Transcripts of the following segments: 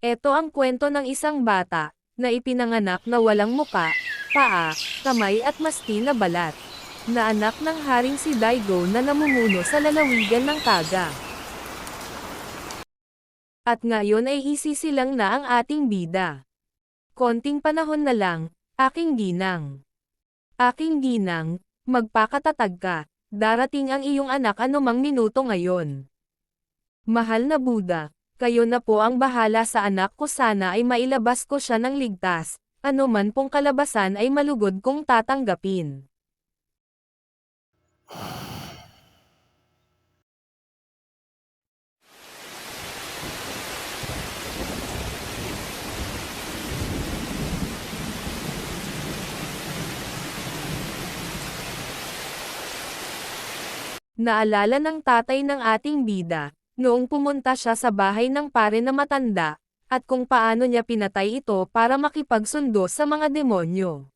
Ito ang kwento ng isang bata, na ipinanganak na walang muka, paa, kamay at masti na balat. Na anak ng haring si Daigo na namumuno sa lalawigan ng Kaga. At ngayon ay isisilang na ang ating bida. Konting panahon na lang, aking ginang. Aking ginang, magpakatatag ka, darating ang iyong anak anumang minuto ngayon. Mahal na Buddha, kayo na po ang bahala sa anak ko, sana ay mailabas ko siya ng ligtas, anuman pong kalabasan ay malugod kong tatanggapin. Naalala ng tatay ng ating bida, noong pumunta siya sa bahay ng pare na matanda, at kung paano niya pinatay ito para makipagsundo sa mga demonyo.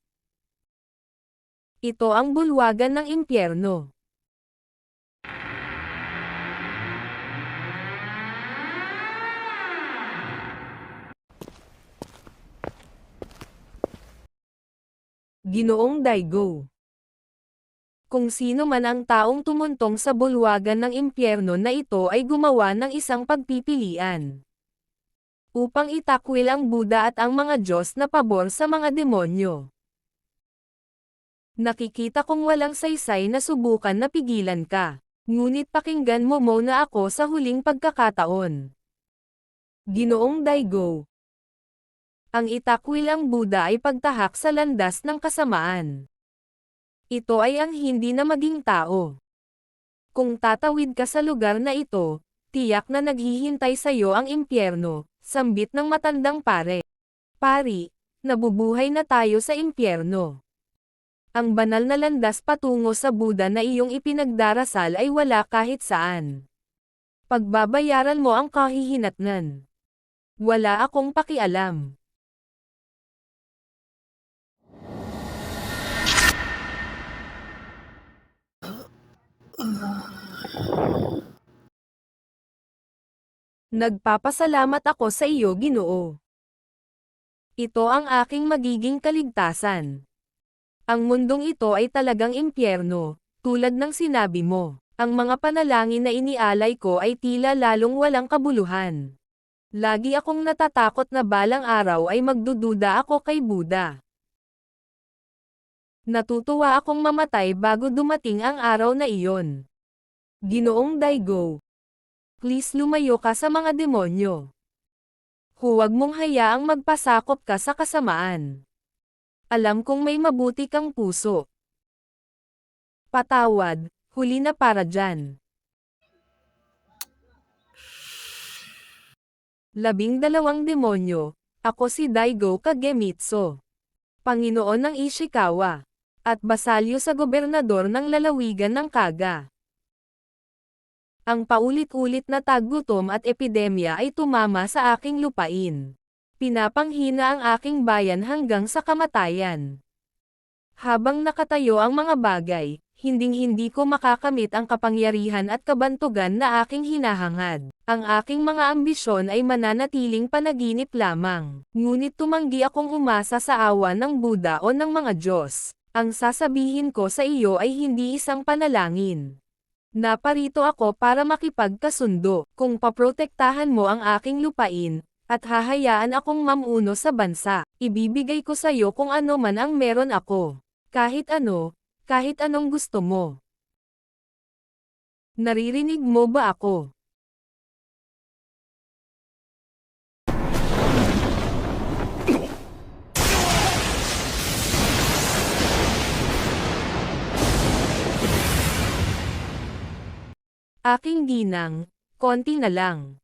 Ito ang bulwagan ng impyerno. Ginoong Daigo. Kung sino man ang taong tumuntong sa bulwagan ng impyerno na ito ay gumawa ng isang pagpipilian. Upang itakwil ang Buddha at ang mga Diyos na pabor sa mga demonyo. Nakikita kong walang saysay na subukan na pigilan ka. Ngunit pakinggan mo muna ako sa huling pagkakataon. Ginoong Daigo. Ang itakwil ang Buddha ay pagtahak sa landas ng kasamaan. Ito ay ang hindi na maging tao. Kung tatawid ka sa lugar na ito, tiyak na naghihintay sa iyo ang impyerno, sambit ng matandang pare. Pari, nabubuhay na tayo sa impyerno. Ang banal na landas patungo sa Buddha na iyong ipinagdarasal ay wala kahit saan. Pagbabayaran mo ang kahihinatnan. Wala akong pakialam. Nagpapasalamat ako sa iyo, Ginoo. Ito ang aking magiging kaligtasan. Ang mundong ito ay talagang impyerno, tulad ng sinabi mo. Ang mga panalangin na inialay ko ay tila lalong walang kabuluhan. Lagi akong natatakot na balang araw ay magdududa ako kay Buddha. Natutuwa akong mamatay bago dumating ang araw na iyon. Ginoong Daigo. Please lumayo ka sa mga demonyo. Huwag mong hayaang magpasakop ka sa kasamaan. Alam kong may mabuti kang puso. Patawad, huli na para dyan. 12 demonyo, ako si Daigo Kagemitsu. Panginoon ng Ishikawa. At basalyo sa gobernador ng lalawigan ng Kaga. Ang paulit-ulit na taggutom at epidemya ay tumama sa aking lupain. Pinapanghina ang aking bayan hanggang sa kamatayan. Habang nakatayo ang mga bagay, hinding-hindi ko makakamit ang kapangyarihan at kabantugan na aking hinahangad. Ang aking mga ambisyon ay mananatiling panaginip lamang. Ngunit tumanggi akong umasa sa awa ng Buddha o ng mga Diyos. Ang sasabihin ko sa iyo ay hindi isang panalangin. Naparito ako para makipagkasundo, kung paprotektahan mo ang aking lupain, at hahayaan akong mamuno sa bansa, ibibigay ko sa iyo kung ano man ang meron ako. Kahit anong gusto mo. Naririnig mo ba ako? Aking ginang, konti na lang.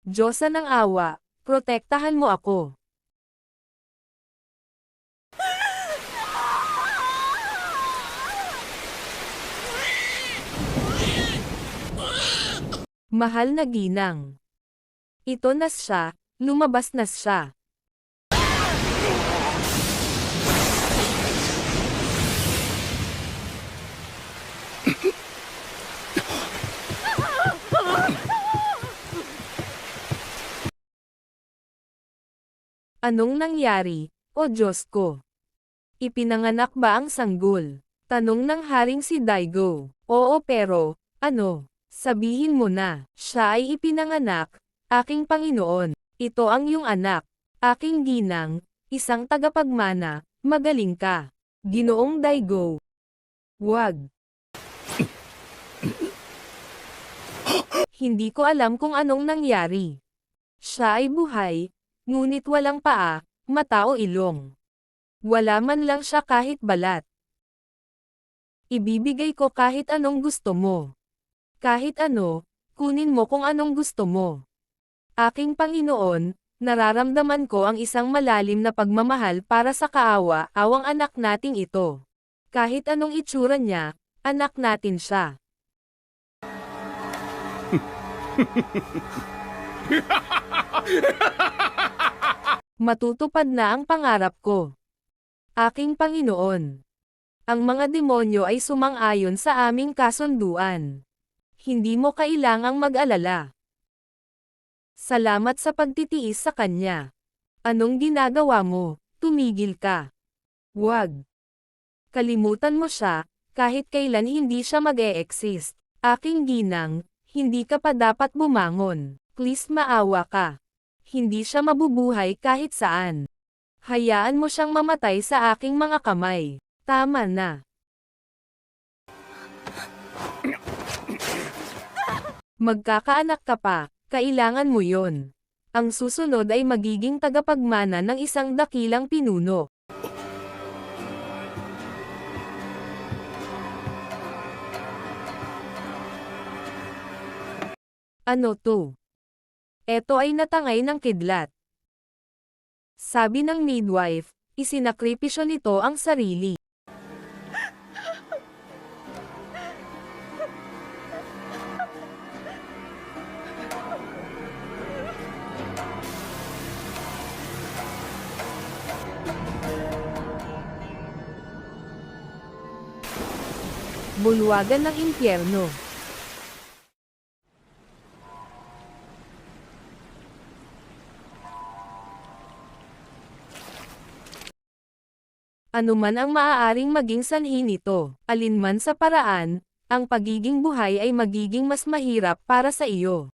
Diyosa ng awa, protektahan mo ako. Mahal na ginang. Ito na siya, lumabas na siya. Anong nangyari, o Diyos ko? Ipinanganak ba ang sanggol? Tanong ng haring si Daigo. Oo pero, ano? Sabihin mo na, siya ay ipinanganak, aking Panginoon. Ito ang iyong anak, aking ginang, isang tagapagmana, magaling ka. Ginoong Daigo. Wag. Hindi ko alam kung anong nangyari. Siya ay buhay, ngunit walang paa, mata o ilong. Wala man lang siya kahit balat. Ibibigay ko kahit anong gusto mo. Kahit ano, kunin mo kung anong gusto mo. Aking Panginoon, nararamdaman ko ang isang malalim na pagmamahal para sa kaawa-awang anak nating ito. Kahit anong itsura niya, anak natin siya. Matutupad na ang pangarap ko. Aking Panginoon. Ang mga demonyo ay sumang-ayon sa aming kasunduan. Hindi mo kailangang mag-alala. Salamat sa pagtitiis sa kanya. Anong ginagawa mo? Tumigil ka. Wag. Kalimutan mo siya, kahit kailan hindi siya mag-e-exist. Aking ginang, hindi ka pa dapat bumangon. Please maawa ka. Hindi siya mabubuhay kahit saan. Hayaan mo siyang mamatay sa aking mga kamay. Tama na. Magkakaanak ka pa, kailangan mo yon. Ang susunod ay magiging tagapagmana ng isang dakilang pinuno. Ano to? Eto ay natangay ng kidlat. Sabi ng midwife, isinakripisyo nito ang sarili. Bulwagan ng impyerno. Ano man ang maaaring maging sanhi nito, alinman sa paraan, ang pagiging buhay ay magiging mas mahirap para sa iyo.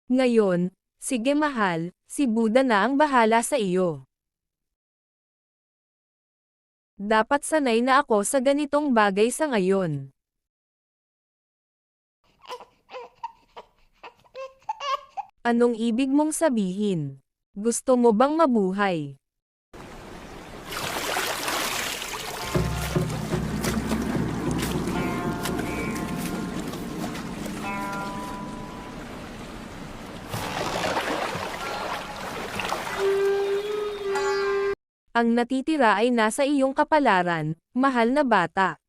Ngayon, sige mahal, si Buddha na ang bahala sa iyo. Dapat sanay na ako sa ganitong bagay sa ngayon. Anong ibig mong sabihin? Gusto mo bang mabuhay? Ang natitira ay nasa iyong kapalaran, mahal na bata.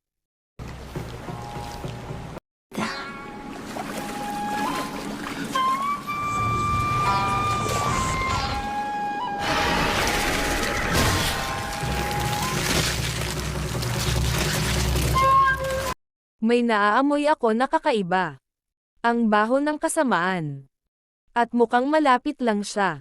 May naaamoy ako na kakaiba. Ang baho ng kasamaan. At mukhang malapit lang siya.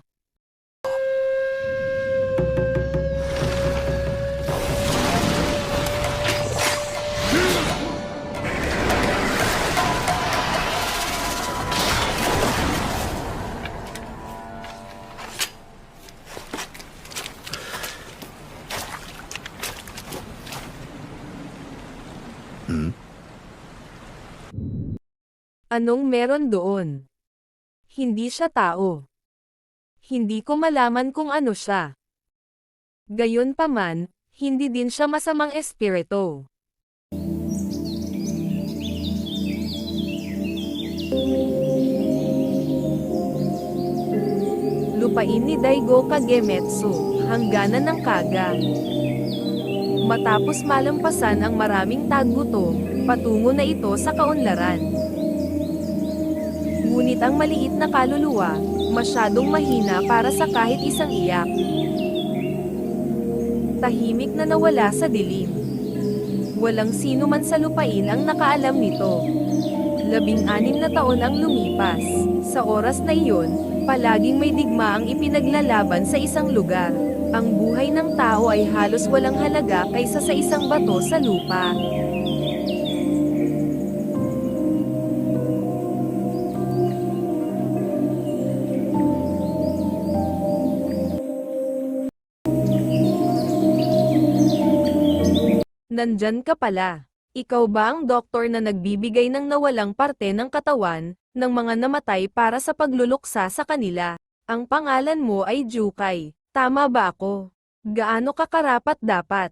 Anong meron doon? Hindi siya tao. Hindi ko malaman kung ano siya. Gayunpaman, hindi din siya masamang espiritu. Lupain ni Daigo Kagemetsu, hangganan ng Kaga. Matapos malampasan ang maraming taggutom, patungo na ito sa kaunlaran. Ngunit ang maliit na kaluluwa, masyadong mahina para sa kahit isang iyak. Tahimik na nawala sa dilim. Walang sino man sa lupain ang nakaalam nito. 16 na taon ang lumipas. Sa oras na iyon, palaging may digmaang ipinaglalaban sa isang lugar. Ang buhay ng tao ay halos walang halaga kaysa sa isang bato sa lupa. Nandyan ka pala. Ikaw ba ang doktor na nagbibigay ng nawalang parte ng katawan, ng mga namatay para sa pagluluksa sa kanila? Ang pangalan mo ay Jukay. Tama ba ako? Gaano ka karapat dapat?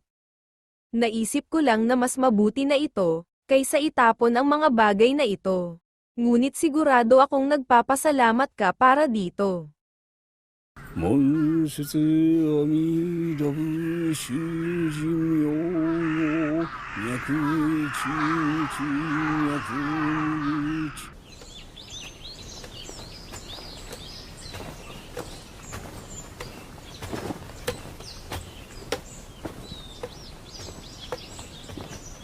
Naisip ko lang na mas mabuti na ito, kaysa itapon ang mga bagay na ito. Ngunit sigurado akong nagpapasalamat ka para dito. 門出阿弥陀仏修持妙法脈一日脈一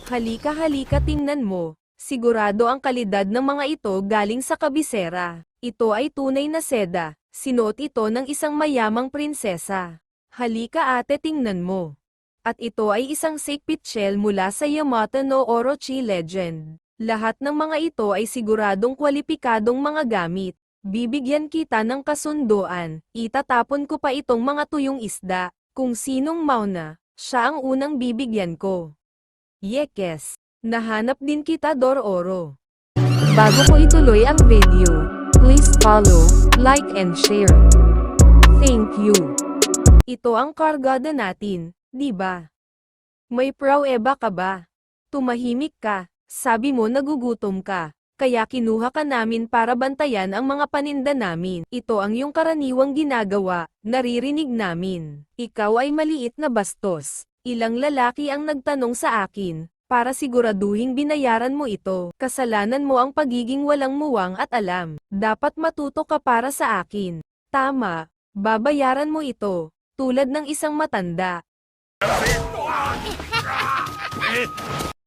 Halika tingnan mo. Sigurado ang kalidad ng mga ito galing sa kabisera. Ito ay tunay na seda. Sinuot ito ng isang mayamang prinsesa. Halika ate tingnan mo. At ito ay isang sacred shell mula sa Yamato no Orochi legend. Lahat ng mga ito ay siguradong kwalipikadong mga gamit. Bibigyan kita ng kasunduan. Itatapon ko pa itong mga tuyong isda. Kung sinong mauna, siya ang unang bibigyan ko. Yekes. Nahanap din kita Dororo. Bago ko ituloy ang video, please follow, like and share. Thank you. Ito ang kargada natin, di ba? May pruweba ka ba? Tumahimik ka, sabi mo nagugutom ka, kaya kinuha ka namin para bantayan ang mga paninda namin. Ito ang iyong karaniwang ginagawa, naririnig namin. Ikaw ay maliit na bastos. Ilang lalaki ang nagtanong sa akin, para siguraduhing binayaran mo ito. Kasalanan mo ang pagiging walang muwang at alam. Dapat matuto ka para sa akin. Tama, babayaran mo ito, tulad ng isang matanda.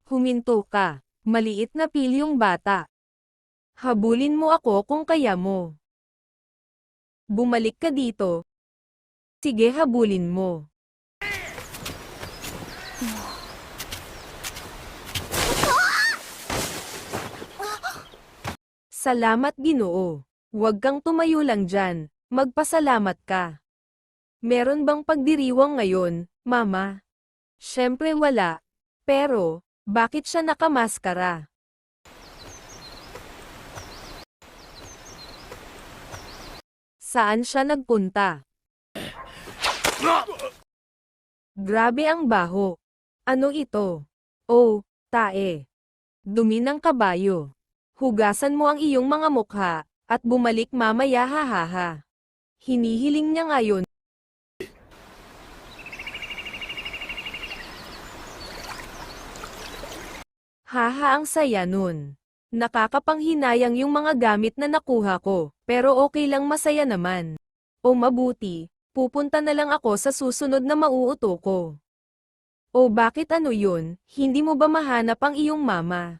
Huminto ka, maliit na pilyong bata. Habulin mo ako kung kaya mo. Bumalik ka dito. Sige habulin mo. Salamat Ginoo. Huwag kang tumayo lang dyan, magpasalamat ka. Meron bang pagdiriwang ngayon, Mama? Siyempre wala. Pero, bakit siya nakamaskara? Saan siya nagpunta? Grabe ang baho. Ano ito? Oh, tae. Dumi ng kabayo. Hugasan mo ang iyong mga mukha, at bumalik mamaya hahaha. Hinihiling niya ngayon. Haha ang saya nun. Nakakapanghinayang yung mga gamit na nakuha ko, pero okay lang masaya naman. O mabuti, pupunta na lang ako sa susunod na mauuto ko. O bakit ano yun, hindi mo ba mahanap ang iyong mama?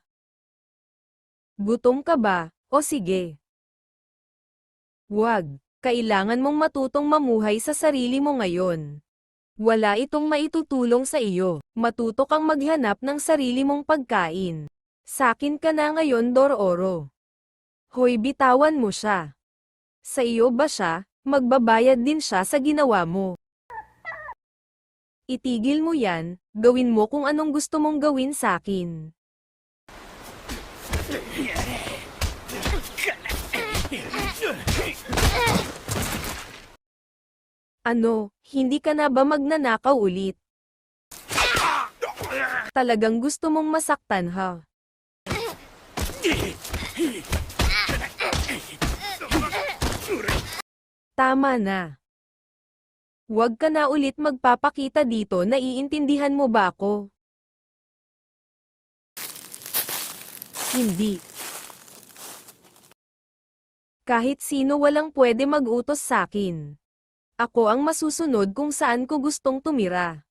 Gutom ka ba? O sige. Wag, kailangan mong matutong mamuhay sa sarili mo ngayon. Wala itong maitutulong sa iyo, matuto kang maghanap ng sarili mong pagkain. Sakin ka na ngayon Dororo. Hoy bitawan mo siya. Sa iyo ba siya, magbabayad din siya sa ginawa mo. Itigil mo yan, gawin mo kung anong gusto mong gawin sakin. Ano, hindi ka na ba magnanakaw ulit? Talagang gusto mong masaktan ha? Tama na. Huwag ka na ulit magpapakita dito, naiintindihan mo ba ako? Hindi. Kahit sino walang pwede mag-utos sakin. Ako ang masusunod kung saan ko gustong tumira.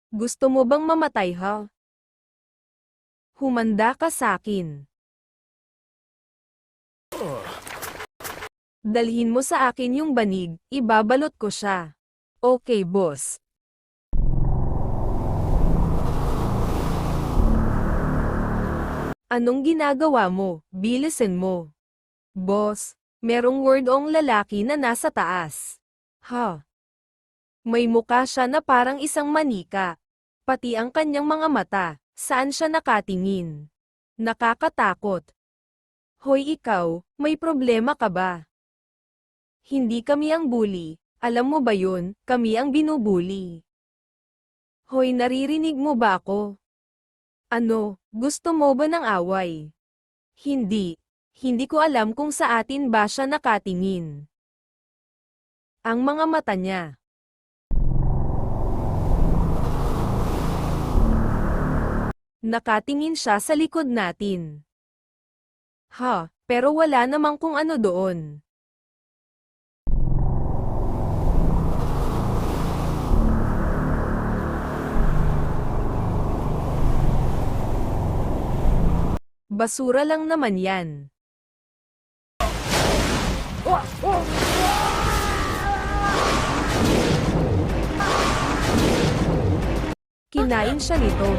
Gusto mo bang mamatay ha? Humanda ka sakin. Dalhin mo sa akin yung banig, ibabalot ko siya. Okay, boss. Anong ginagawa mo? Bilisan mo. Boss, merong wordong lalaki na nasa taas. Ha? May mukha siya na parang isang manika. Pati ang kanyang mga mata, saan siya nakatingin? Nakakatakot. Hoy ikaw, may problema ka ba? Hindi kami ang bully, alam mo ba yun, kami ang binubuli. Hoy, naririnig mo ba ako? Ano, gusto mo ba ng away? Hindi ko alam kung sa atin ba siya nakatingin. Ang mga mata niya. Nakatingin siya sa likod natin. Ha, pero wala namang kung ano doon. Basura lang naman yan. Kinain siya nito.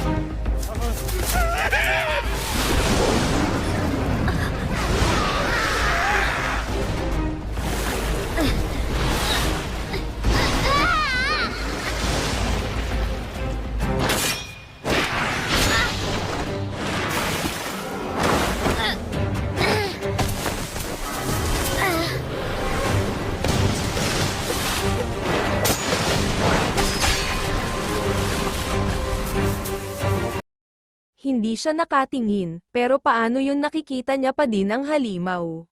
Hindi siya nakatingin, pero paano yun nakikita niya pa din ang halimaw?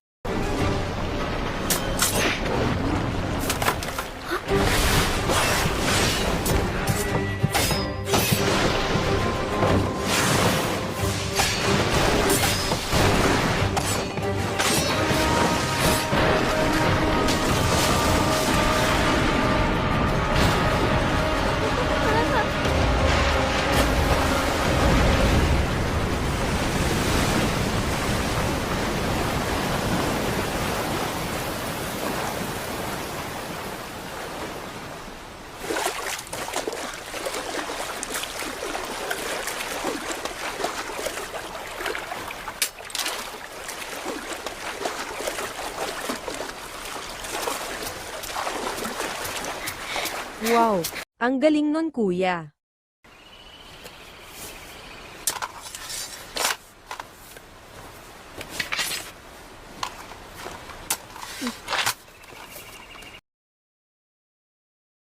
Wow, ang galing nun kuya.